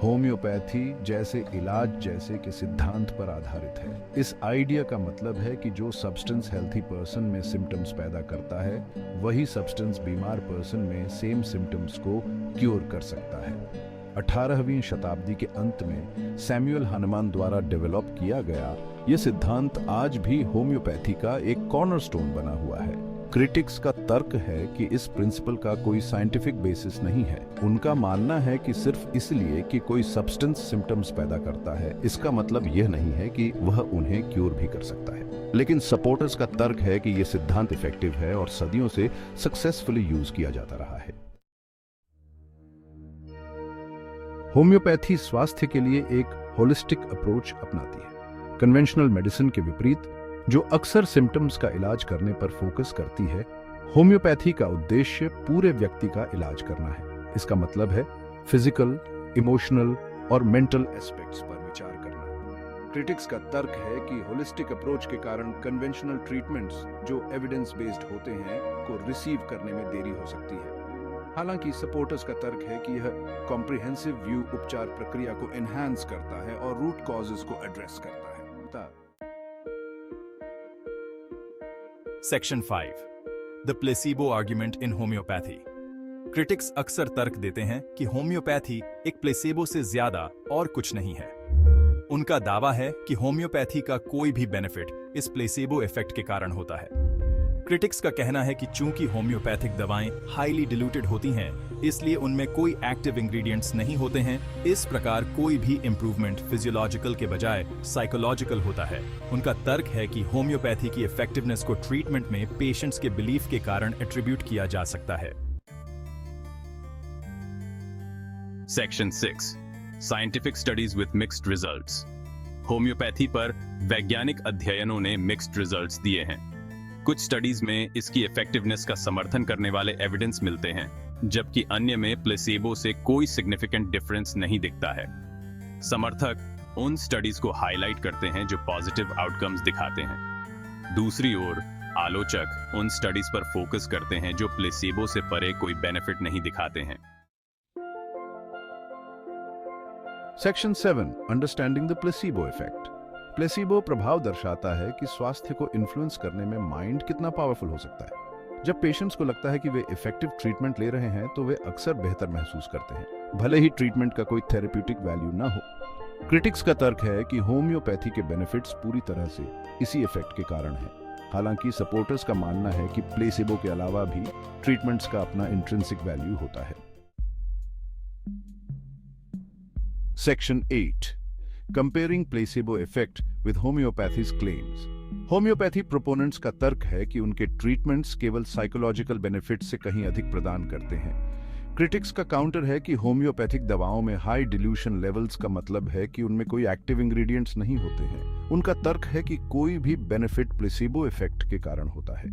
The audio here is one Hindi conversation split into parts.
होम्योपैथी जैसे इलाज जैसे के सिद्धांत पर आधारित है। इस आइडिया का मतलब है कि जो सब्सटेंस हेल्थी पर्सन में सिम्टम्स पैदा करता है, वही सब्सटेंस बीमार पर्सन में सेम सिम्टम्स को क्योर कर सकता है। 18वीं शताब्दी के अंत में सैमुअल हनुमान द्वारा डेवलप किया गया यह सिद्धांत आज भी होम्योपैथी का एक कॉर्नरस्टोन बना हुआ है। क्रिटिक्स का तर्क है कि इस प्रिंसिपल का कोई साइंटिफिक बेसिस नहीं है। उनका मानना है कि सिर्फ इसलिए कि कोई सब्सटेंस सिम्टम्स पैदा करता है, इसका मतलब यह नहीं है कि वह उन्हें क्योर भी कर सकता है। लेकिन सपोर्टर्स का तर्क है कि यह सिद्धांत इफेक्टिव है और सदियों से सक्सेसफुली यूज किया जाता रहा है। होम्योपैथी स्वास्थ्य के लिए एक होलिस्टिक अप्रोच अपनाती है। कन्वेंशनल मेडिसिन के विपरीत, जो अक्सर सिम्टम्स का इलाज करने पर फोकस करती है, होम्योपैथी का उद्देश्य पूरे व्यक्ति का इलाज करना है। इसका मतलब है फिजिकल, इमोशनल और मेंटल एस्पेक्ट्स पर विचार करना। क्रिटिक्स का तर्क है कि होलिस्टिक अप्रोच के कारण कन्वेंशनल ट्रीटमेंट्स जो एविडेंस बेस्ड होते हैं को रिसीव करने में देरी हो सकती है। हालांकि सपोर्टर्स का तर्क है कि यह कॉम्प्रिहेंसिव व्यू उपचार प्रक्रिया को एनहांस करता है और रूट कॉजेस को एड्रेस करता है। Section 5 the placebo argument in homeopathy. Critics अक्सर तर्क देते हैं कि होम्योपैथी एक प्लेसिबो से ज्यादा और कुछ नहीं है। उनका दावा है कि होम्योपैथी का कोई भी बेनिफिट इस प्लेसिबो इफेक्ट के कारण होता है। क्रिटिक्स का कहना है कि चूंकि होम्योपैथिक दवाएं हाईली डिल्यूटेड होती हैं, इसलिए उनमें कोई एक्टिव इंग्रेडिएंट्स नहीं होते हैं। इस प्रकार कोई भी इंप्रूवमेंट फिजियोलॉजिकल के बजाय साइकोलॉजिकल होता है। उनका तर्क है कि होम्योपैथी की इफेक्टिवनेस को ट्रीटमेंट में पेशेंट्स के बिलीफ के कारण एट्रीब्यूट किया जा सकता है। Section 6 scientific studies with mixed results. Homeopathy पर वैज्ञानिक अध्ययनों ने मिक्स्ड रिजल्ट्स दिए हैं। कुछ स्टडीज में इसकी इफेक्टिवनेस का समर्थन करने वाले एविडेंस मिलते हैं, जबकि अन्य में प्लेसिबो से कोई सिग्निफिकेंट डिफरेंस नहीं दिखता है। समर्थक उन स्टडीज को हाईलाइट करते हैं जो पॉजिटिव आउटकम्स दिखाते हैं। दूसरी ओर आलोचक उन स्टडीज पर फोकस करते हैं जो प्लेसिबो से परे कोई बेनिफिट नहीं दिखाते हैं। Section 7 understanding the placebo effect. Placebo प्रभाव दर्शाता है कि स्वास्थ्य को इन्फ्लुएंस करने में माइंड कितना पावरफुल हो सकता है। जब पेशेंट्स को लगता है कि वे इफेक्टिव ट्रीटमेंट ले रहे हैं, तो वे अक्सर बेहतर महसूस करते हैं, भले ही ट्रीटमेंट का कोई थेरेप्यूटिक वैल्यू ना हो। क्रिटिक्स का तर्क है कि होम्योपैथी के बेनिफिट्स पूरी तरह से इसी इफेक्ट के कारण हैं। हालांकि सपोर्टर्स का मानना है कि प्लेसिबो के अलावा भी ट्रीटमेंट्स का अपना इंट्रिंसिक वैल्यू होता है। Section 8 comparing placebo effect with homeopathy's claims. Homeopathy proponents का तर्क है कि उनके ट्रीटमेंट्स केवल साइकोलॉजिकल बेनिफिट से कहीं अधिक प्रदान करते हैं। क्रिटिक्स का काउंटर है कि होम्योपैथिक दवाओं में हाई डिल्यूशन लेवल्स का मतलब है कि उनमें कोई एक्टिव इंग्रेडिएंट्स नहीं होते हैं। उनका तर्क है कि कोई भी बेनिफिट प्लेसिबो इफेक्ट के कारण होता है।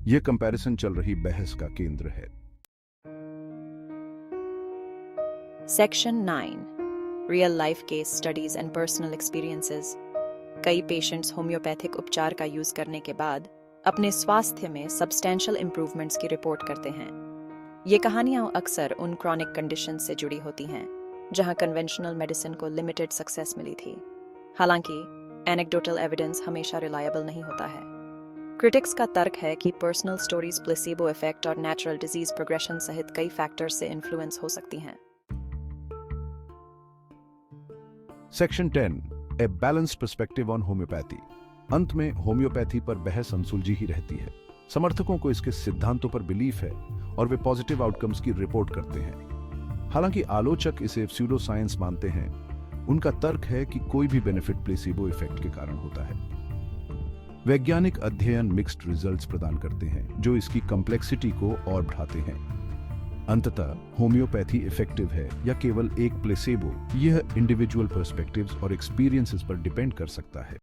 यह कंपैरिजन चल रही बहस का केंद्र है। Section 9 real life case studies and personal experiences. कई पेशेंट्स होम्योपैथिक उपचार का यूज करने के बाद अपने स्वास्थ्य में सब्सटेंशियल इंप्रूवमेंट्स की रिपोर्ट करते हैं। ये कहानियां अक्सर उन क्रॉनिक कंडीशंस से जुड़ी होती हैं जहां कन्वेंशनल मेडिसिन को लिमिटेड सक्सेस मिली थी। हालांकि एनेक्डोटल एविडेंस हमेशा रिलायबल नहीं होता है। क्रिटिक्स का तर्क है कि पर्सनल स्टोरीज प्लेसिबो इफेक्ट और नेचुरल डिजीज प्रोग्रेशन सहित कई फैक्टर्स से इन्फ्लुएंस हो सकती हैं। Section 10 a balanced perspective on homeopathy. अंत में होम्योपैथी पर बहस अनसुलझी ही रहती है। समर्थकों को इसके सिद्धांतों पर बिलीफ है और वे पॉजिटिव आउटकम्स की रिपोर्ट करते हैं। हालांकि आलोचक इसे स्यूडो साइंस मानते हैं। उनका तर्क है कि कोई भी बेनिफिट प्लेसिबो इफेक्ट के कारण होता है। वैज्ञानिक अध्ययन मिक्स्ड रिजल्ट्स प्रदान करते हैं, जो इसकी कॉम्प्लेक्सिटी को और बढ़ाते हैं। अंततः होम्योपैथी इफेक्टिव है या केवल एक प्लेसिबो, यह इंडिविजुअल पर्सपेक्टिव्स और एक्सपीरियंसेस पर डिपेंड कर सकता है।